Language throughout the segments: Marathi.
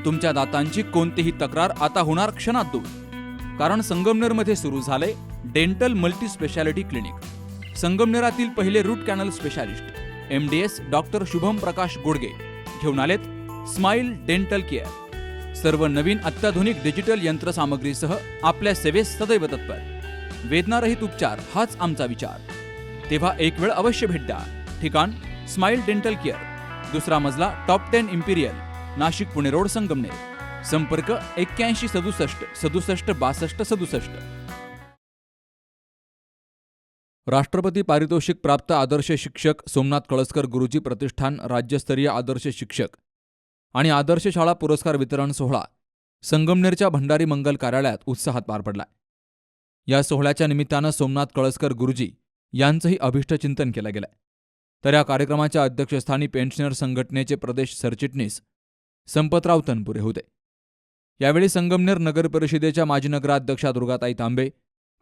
तुमच्या दातांची कोणतीही तक्रार आता होणार क्षणात दूर, कारण संगमनेरमध्ये सुरू झाले डेंटल मल्टी स्पेशालिटी क्लिनिक। संगमनेरातील पहिले root canal specialist MDS doctor Shubham Prakash Godge घेऊन आलेत स्माइल डेंटल केअर। सर्व नवीन अत्याधुनिक डिजिटल यंत्रसामग्रीसह आपल्या सेवेस सदैव तत्पर। वेदनारहित उपचार हाच आमचा विचार, तेव्हा एक वेळ अवश्य भेट द्या। ठिकाण स्माइल डेंटल केअर, दुसरा मजला top 10 Imperial, Nashik Pune road, Sangamner. संपर्क 81 67 67 62 67। राष्ट्रपती पारितोषिक प्राप्त आदर्श शिक्षक सोमनाथ कळसकर गुरुजी प्रतिष्ठान राज्यस्तरीय आदर्श शिक्षक आणि आदर्श शाळा पुरस्कार वितरण सोहळा संगमनेरच्या भंडारी मंगल कार्यालयात उत्साहात पार पडला। या सोहळ्याच्या निमित्तानं सोमनाथ कळसकर गुरुजी यांचंही अभिष्टचिंतन केलं गेलं। तर या कार्यक्रमाच्या अध्यक्षस्थानी पेन्शनर संघटनेचे प्रदेश सरचिटणीस संपतराव तनपुरे होते। यावेळी संगमनेर नगर परिषदेच्या माजी नगराध्यक्षा दुर्गाताई तांबे,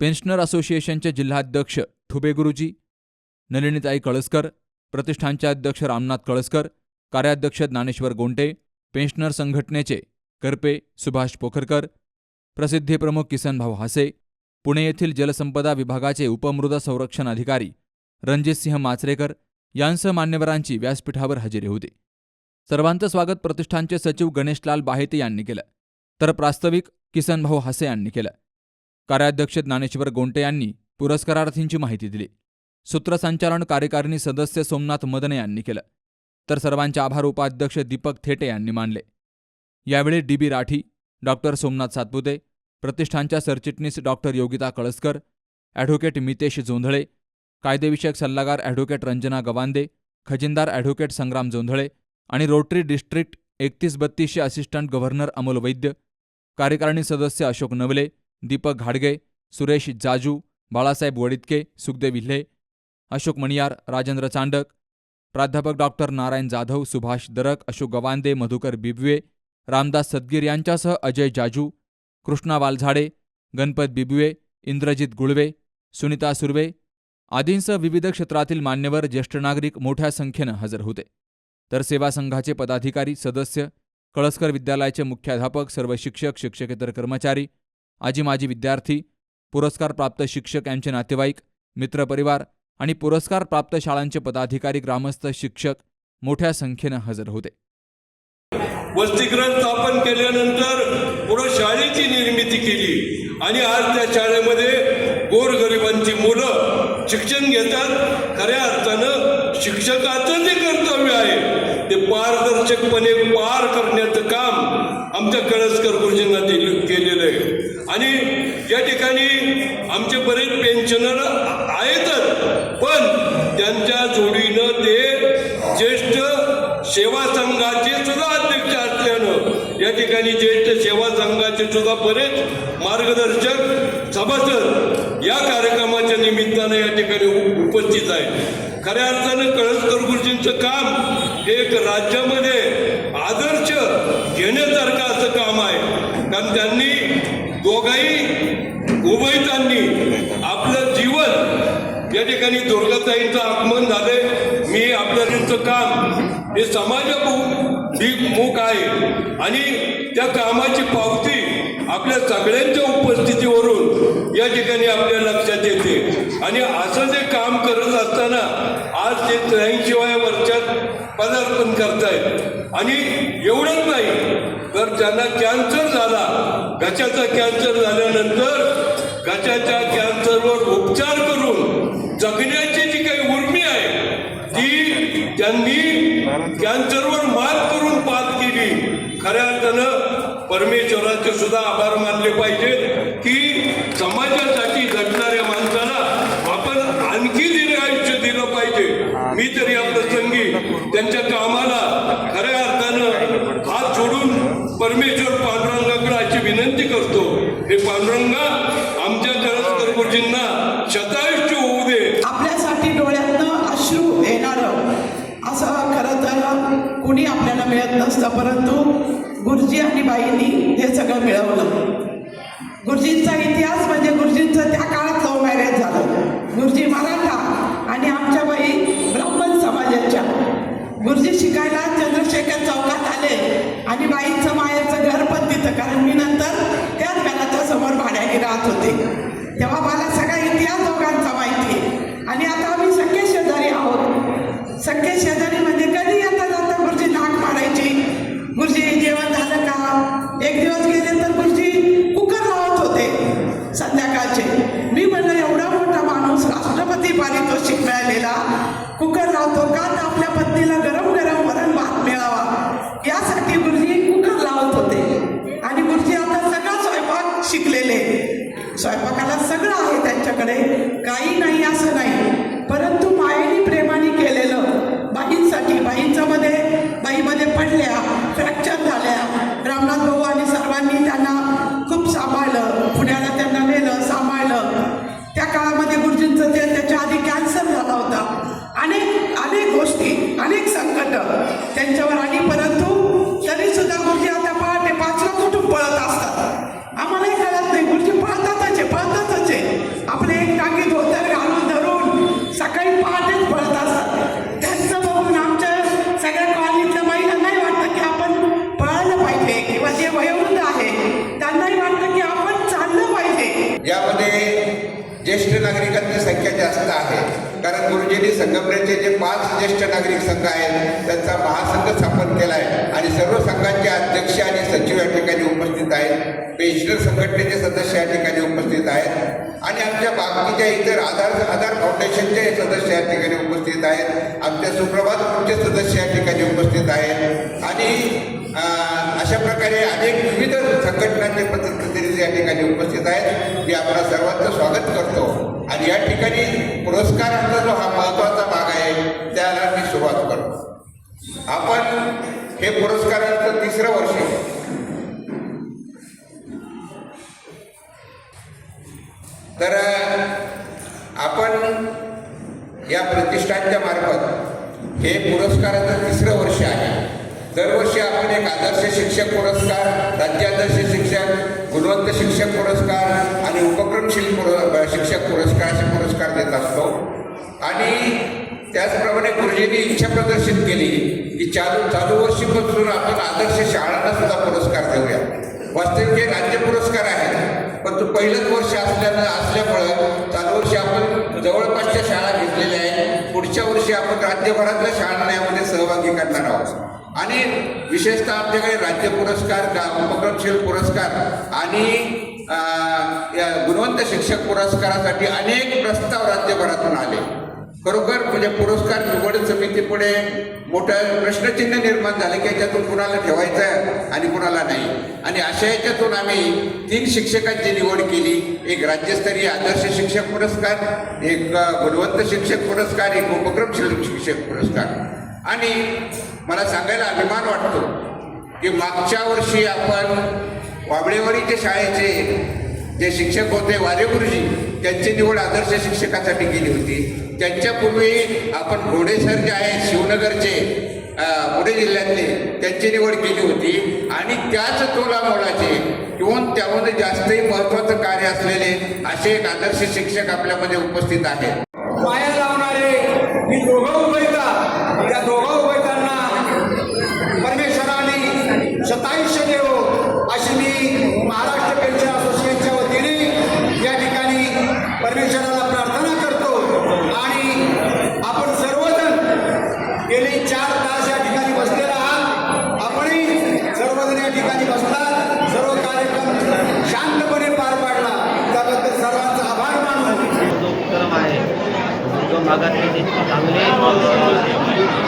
पेन्शनर असोसिएशनचे जिल्हाध्यक्ष ठुबे गुरुजी, नलिनीताई कळसकर, प्रतिष्ठानचे अध्यक्ष रामनाथ कळसकर, कार्याध्यक्ष ज्ञानेश्वर गोंटे, पेन्शनर संघटनेचे करपे सुभाष पोखरकर, प्रसिद्धी प्रमुख किसनभाऊ हासे, पुणे येथील जलसंपदा विभागाचे उपमृद संरक्षण अधिकारी रणजितसिंह माचरेकर यांसह मान्यवरांची व्यासपीठावर हजेरी होती। सर्वांचं स्वागत प्रतिष्ठानचे सचिव गणेशलाल बाहेते यांनी केलं, तर प्रास्ताविक किसनभाऊ हासे यांनी केलं। कार्याध्यक्ष ज्ञानेश्वर गोंटे यांनी पुरस्कारार्थींची माहिती दिली। सूत्रसंचालन कार्यकारिणी सदस्य सोमनाथ मदने यांनी केलं, तर सर्वांचे आभार उपाध्यक्ष दीपक थेटे यांनी मानले। यावेळी DB राठी, डॉक्टर सोमनाथ सातपुते, प्रतिष्ठानच्या सरचिटणीस डॉक्टर योगिता कळसकर, ॲडव्होकेट मितेश जोंधळे, कायदेविषयक सल्लागार ॲडव्होकेट रंजना गवांदे, खजिनदार ॲडव्होकेट संग्राम जोंधळे आणि रोटरी डिस्ट्रिक्ट 3132चे असिस्टंट गव्हर्नर अमोल वैद्य, कार्यकारिणी सदस्य अशोक नवले, दीपक घाडगे, सुरेश जाजू, बाळासाहेब वडितके, सुखदेव विल्हे, अशोक मणियार, राजेंद्र चांडक, प्राध्यापक डॉक्टर नारायण जाधव, सुभाष दरक, अशोक गवांदे, मधुकर बिबवे, रामदास सदगीर यांच्यासह अजय जाजू, कृष्णा वालझाडे, गणपत बिबवे, इंद्रजित गुळवे, सुनीता सुर्वे आदींसह विविध क्षेत्रातील मान्यवर, ज्येष्ठ नागरिक मोठ्या संख्येनं हजर होते। तर सेवा संघाचे पदाधिकारी, सदस्य, कळसकर विद्यालयाचे मुख्याध्यापक, सर्व शिक्षक, शिक्षकेतर कर्मचारी, आजी माजी विद्यार्थी, पुरस्कार प्राप्त शिक्षक यांचे नातेवाईक, मित्रपरिवार आणि पुरस्कार प्राप्त शाळांचे पदाधिकारी, ग्रामस्थ, शिक्षक मोठ्या संख्येनं हजर होते। वसतिगृह स्थापन केल्यानंतर पुढे शाळेची निर्मिती केली आणि आज त्या शाळेमध्ये गोरगरिबांची मुलं शिक्षण घेतात। खऱ्या अर्थानं शिक्षकाचं जे कर्तव्य आहे ते पारदर्शकपणे पार करण्याचं काम आमच्या कळसकर गुरुजींना केलेलं आहे। आणि या ठिकाणी आमचे बरेच पेन्शनर आहेतच, पण त्यांच्या जोडीनं ते ज्येष्ठ सेवा संघाचे सुद्धा अध्यक्ष असल्यानं या ठिकाणी ज्येष्ठ सेवा संघाचे सुद्धा बरेच मार्गदर्शक सभासद या कार्यक्रमाच्या निमित्तानं या ठिकाणी उपस्थित आहे। खऱ्या अर्थानं कळसकर गुरुजींचं काम हे एक राज्यामध्ये आदर्श घेण्यासारखं असं काम आहे, कारण त्यांनी उभयतांनी आपलं जीवन या ठिकाणी दुर्गाताईंचं आगमन झाले। मी आपल्याचं काम हे समाजाभिमुख आहे आणि त्या कामाची पावती आपल्या सगळ्यांच्या उपस्थितीवरून या ठिकाणी आपल्या लक्षात येते। आणि असं जे काम करत असताना आज ते 83व्या वर्षात पदार्पण करतायत। आणि एवढंच नाही, तर ज्यांना कॅन्सर झाला, घशाचा कॅन्सर झाल्यानंतर घशाच्या कॅन्सरवर उपचार करून जगण्याची जी काही उर्मी आहे ती त्यांनी कॅन्सरवर मात करून पार केली। खऱ्या अर्थानं परमेश्वराचे सुद्धा आभार मानले पाहिजेत की समाजासाठी झटणाऱ्या माणसाला आपण आणखी आयुष्य दिलं पाहिजे। मी तरी या प्रसंगी त्यांच्या कामाला खऱ्या अर्थानं हात जोडून परमेश्वर पांडुरंगाकडे अशी विनंती करतो, हे पांडुरंगा आमच्या कळसकर गुरुजींना शतायुष्य होऊ दे। आपल्यासाठी डोळ्यातनं अश्रू येणारं असं खरं तर कुणी आपल्याला मिळत नसतं, परंतु गुरुजी आणि बाईंनी हे सगळं मिळवलं। गुरुजींचा इतिहास म्हणजे गुरुजींचं त्या काळात लव्ह मॅरेज झालं। गुरुजी मराठा आणि आमच्या बाई ब्राह्मण समाजाच्या। गुरुजी शिकायला चंद्रशेखर चौकात आले आणि बाईंचं माहेरचं कारण मी नंतर त्याच घराच्या समोर भाड्याने राहत होते, तेव्हा मला सगळा इतिहास दोघांचा माहिती आहे. आणि आता आम्ही सख्खे शेजारी आहोत. सख्खे शेजारी म्हणजे कधी येता जाता गुरुजी नाक मारायची, गुरुजी जेवण झालं का. एक दिवस गेले तर गुरुजी कुकर लावत होते संध्याकाळचे. मी म्हणलं एवढा मोठा माणूस, राष्ट्रपती पारितोषिक मिळालेला, कुकर लावतो का, तर आपल्या पत्नीला गरम गरम वरण भात मिळावा यासाठी गुरुजी कुकर लावत होते. आणि गुरुजी आता सगळा स्वयंपाक शिकलेले, स्वयंपाकाला सगळं आहे त्यांच्याकडे, काही नाही असं नाही. परंतु मायेने प्रेमाने केलेलं बाईंसाठी, बाईमध्ये पडल्या, फ्रॅक्चर झाल्या, रामनाथ भाऊ आणि सर्वांनी त्यांना खूप सांभाळलं, पुण्याला त्यांना नेलं, सांभाळलं. त्या काळामध्ये गुरुजींचं ते त्याच्या आधी कॅन्सर झाला होता. अनेक गोष्टी, अनेक संकट त्यांच्यावर आली. परंतु तरी सुद्धा गुरुजी आता पहाटे 5ला कुठून पळत असतात आम्हालाही कळत नाही. गुरुजी पळतातच आहे. आपले एक टाकी धोतर घालून धरून सकाळी पहाटेच पळत असतात. त्यांचं बघून आमच्या सगळ्या कॉलनीतल्या महिला नाही वाटतं की आपण पळायला पाहिजे, किंवा जे वयोवृद्ध आहे त्यांनाही वाटतं की आपण चाललं पाहिजे. यामध्ये ज्येष्ठ नागरिकांची संख्या जास्त आहे, कारण गुरुजींनी संगमनेरचे जे 5 ज्येष्ठ नागरिक संघ आहेत त्यांचा महासंघ स्थापन केला आहे आणि सर्व संघांचे अध्यक्ष आणि सचिव या ठिकाणी उपस्थित आहेत. पेन्शनर संघटनेचे सदस्य या ठिकाणी उपस्थित आहेत आणि आमच्या बाकीच्या इतर आधार फाउंडेशनचे सदस्य या ठिकाणी उपस्थित आहेत. आमच्या सुप्रभात ग्रुपचे सदस्य या ठिकाणी उपस्थित आहेत आणि अशा प्रकारे अनेक विविध संघटनांचे प्रतिनिधी या ठिकाणी उपस्थित आहेत. मी आपल्या सर्वांचं स्वागत करतो आणि या ठिकाणी पुरस्कारांचा जो हा महत्त्वाचा भाग आहे त्याला मी सुरुवात करतो. आपण हे पुरस्कारांचं 3रं वर्ष आहे. तर आपण या प्रतिष्ठानच्या मार्फत हे पुरस्काराचं 3रं वर्ष आहे. दरवर्षी आपण एक आदर्श शिक्षक पुरस्कार, राज्यादर्श शिक्षक, गुणवंत शिक्षक पुरस्कार आणि उपक्रमशील शिक्षक पुरस्कार असे पुरस्कार देत असतो. आणि त्याचप्रमाणे गुरुजींनी इच्छा प्रदर्शित केली की चालू वर्षीपासून आपण आदर्श शाळांना सुद्धा पुरस्कार देऊया. वास्तविक हे राज्य पुरस्कार आहेत, पण तो पहिलंच वर्ष असल्यामुळं चालू वर्षी आपण जवळपासच्या शाळा घेतलेल्या आहेत. पुढच्या वर्षी आपण राज्यभरातल्या शाळांना यामध्ये सहभागी करणार आहोत. आणि विशेषतः आमच्याकडे राज्य पुरस्कार, उपक्रमशील पुरस्कार आणि गुणवंत शिक्षक पुरस्कारासाठी अनेक प्रस्ताव राज्यभरातून आले. खरोखर म्हणजे पुरस्कार निवड समितीपुढे मोठं प्रश्नचिन्ह निर्माण झालं की याच्यातून कुणाला ठेवायचं आणि कुणाला नाही. आणि अशा याच्यातून आम्ही 3 शिक्षकांची निवड केली. एक राज्यस्तरीय आदर्श शिक्षक पुरस्कार, एक गुणवंत शिक्षक पुरस्कार, एक उपक्रमशील शिक्षक पुरस्कार. आणि मला सांगायला अभिमान वाटतो की मागच्या वर्षी आपण वाबळेवाडीच्या शाळेचे जे शिक्षक होते वारे गुरुजी, त्यांची निवड आदर्श शिक्षकासाठी केली होती. त्यांच्यापूर्वी आपण घोडे सर जे आहेत शिवनगरचे, पुणे जिल्ह्यातले, त्यांची निवड केली होती. आणि त्याच तोलामोलाचे किंवा त्यामध्ये जास्तही महत्त्वाचं कार्य असलेले असे एक आदर्श शिक्षक आपल्यामध्ये उपस्थित आहेत. पाया लावणारे ही दोघं उभयता, त्या दोघं उभयतांना परमेश्वराने शतायुष्य देवो अशी मी महाराष्ट्र पेन्शन असोसिएशनच्या वतीने या ठिकाणी परमेश्वराला प्रार्थना करतो. आणि आपण सर्वजण गेली 4 तास या ठिकाणी बसलेला आहात. आपणही सर्वजण या ठिकाणी बसलात, सर्व कार्यक्रम शांतपणे पार पाडला, त्याबद्दल सर्वांचा आभार मानतो. जो उपक्रम आहे दुर्गम भागातले जे चांगले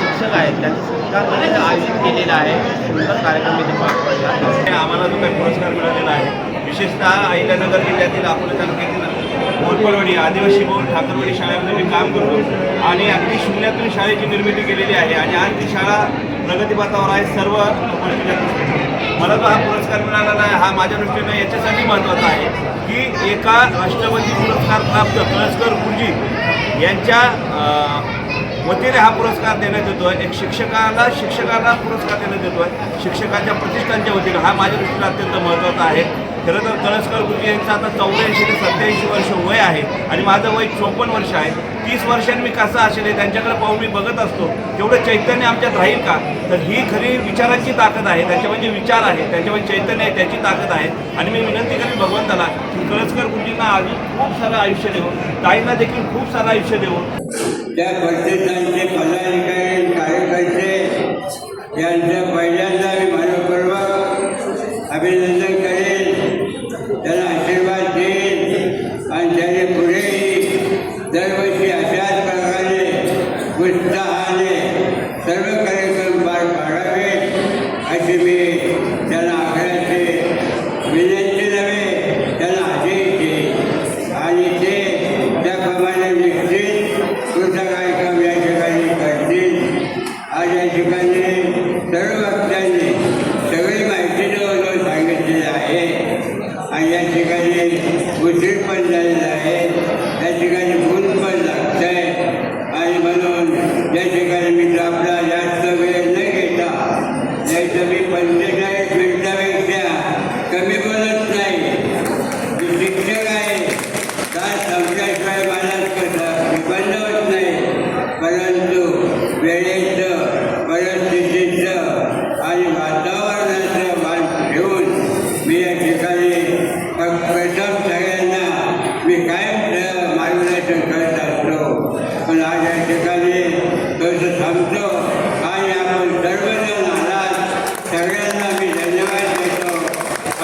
शिक्षक आहेत त्यांचा सत्कार आयोजित केलेला आहे. सुंदर कार्यक्रम इथे पार पडला. आम्हाला जो काही पुरस्कार मिळालेला आहे, विशेषतः अहिल्यानगर जिल्ह्यातील अकोला तालुक्यातील मोरपरवाडी आदिवासी बहुल ठाकरवाडी शाळेमध्ये मी काम करतो आणि अगदी शून्यातून शाळेची निर्मिती केलेली आहे आणि आज ती शाळा प्रगतीपथावर आहे. सर्व मला जो हा पुरस्कार मिळालेला आहे हा माझ्या दृष्टीनं याच्यासाठी महत्त्वाचा आहे की एका राष्ट्रपती पुरस्कार प्राप्त कळसकर गुरुजी यांच्या वतीने हा पुरस्कार देण्यात येतो आहे. एक शिक्षकाला पुरस्कार देण्यात येतो आहे शिक्षकाच्या प्रतिष्ठानच्या वतीनं. हा माझ्या दृष्टीनं अत्यंत महत्त्वाचा आहे. खरं तर कळसकर गुरुजी यांचं आता 84 ते 87 वर्ष वय आहे आणि माझं वय 54 वर्ष आहे. 30 वर्षांनी मी कसं असेल हे त्यांच्याकडे पाहून मी बघत असतो. तेवढं चैतन्य आमच्यात राहील का? तर ही खरी विचारांची ताकद आहे. त्याच्यामध्ये विचार आहे, त्याच्यामध्ये चैतन्य आहे, त्याची ताकद आहे. आणि मी विनंती करेन भगवंताला की कळसकर गुरुजींना अजून खूप सारं आयुष्य देवो, ताईंना देखील खूप सारं आयुष्य देवो. त्या प्रतिष्ठानचे पदाधिकारी कार्यकर्ते यांचं पहिल्यांदा मी मनपूर्वक अभिनंदन करेन, त्यांना आशीर्वाद देईन आणि त्याने पुढेही दरवर्षी अशाच प्रकारे उत्साहाने सर्व कार्यक्रम पार पाडावे अशी मी त्यांना आग्रहाचे विनंती नव्हे त्यांना आदेश देईन आणि ते त्याप्रमाणे निश्चित पुढचा कार्यक्रम या ठिकाणी करतील. आज या ठिकाणी सर्व वक्त्यांनी सगळी माहिती जवळजवळ सांगितलेली आहे आणि या ठिकाणी उशीर पण झालेला आहे, या ठिकाणी ऊन पण लागत आहे आणि म्हणून या ठिकाणी मी आपला जास्त वेळ न घेता नाहीतर मी 45 मिनिटापेक्षा कमी बोलत नाही. मी शिक्षक आहे, काय संशयाशिवाय मला बंद होत नाही, परंतु वेळेचं, परिस्थितीचं आणि वातावरणाचं मान ठेवून मी या ठिकाणी प्रथम सगळ्यांना मी कायम मार्गदर्शन करत असतो. पण आज या ठिकाणी थोडंसं थांबतो आणि आपण सर्वजण आलात सगळ्यांना मी धन्यवाद देतो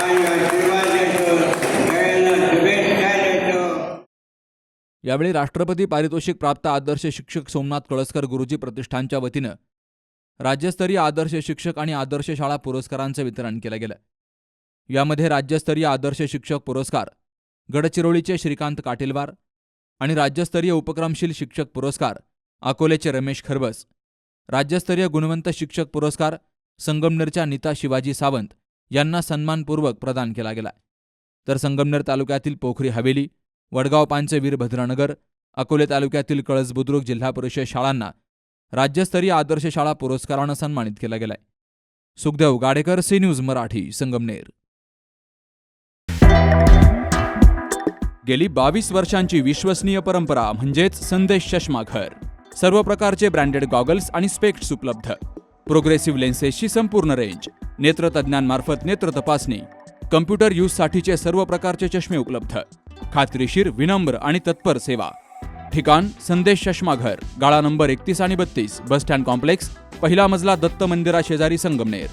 आणि आशीर्वाद देतो, सगळ्यांना शुभेच्छा देतो. यावेळी राष्ट्रपती पारितोषिक प्राप्त आदर्श शिक्षक सोमनाथ कळसकर गुरुजी प्रतिष्ठानच्या वतीनं राज्यस्तरीय आदर्श शिक्षक आणि आदर्श शाळा पुरस्कारांचं वितरण केलं गेलं. यामध्ये राज्यस्तरीय आदर्श शिक्षक पुरस्कार गडचिरोलीचे श्रीकांत काटेलवार आणि राज्यस्तरीय उपक्रमशील शिक्षक पुरस्कार अकोलेचे रमेश खरबस, राज्यस्तरीय गुणवंत शिक्षक पुरस्कार संगमनेरच्या नीता शिवाजी सावंत यांना सन्मानपूर्वक प्रदान केला गेला. तर संगमनेर तालुक्यातील पोखरी हवेली, वडगाव पानचे वीरभद्रनगर, अकोले तालुक्यातील कळस बुद्रुक जिल्हा परिषद शाळांना राज्यस्तरीय आदर्श शाळा पुरस्कारानं सन्मानित केलं गेलंय. Sukhdev Gadekar, C news Marathi, Sangamner. गेली 22 वर्षांची विश्वसनीय परंपरा म्हणजेच संदेश चष्माघर. सर्व प्रकारचे ब्रँडेड गॉगल्स आणि स्पेक्ट्स उपलब्ध. प्रोग्रेसिव्ह लेन्सेसची संपूर्ण रेंज. नेत्रतज्ञांमार्फत नेत्र तपासणी. कम्प्युटर यूजसाठीचे सर्व प्रकारचे चष्मे उपलब्ध. खात्रीशीर, विनम्र आणि तत्पर सेवा. ठिकाण संदेश चष्माघर, गाळा नंबर 31 आणि 32, बस स्टँड कॉम्प्लेक्स, पहिला मजला, दत्त मंदिरा शेजारी, संगमनेर.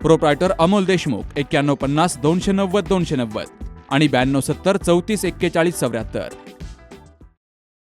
प्रोप्रायटर अमोल देशमुख. 9150 290 290 आणि 9270 34 41 74.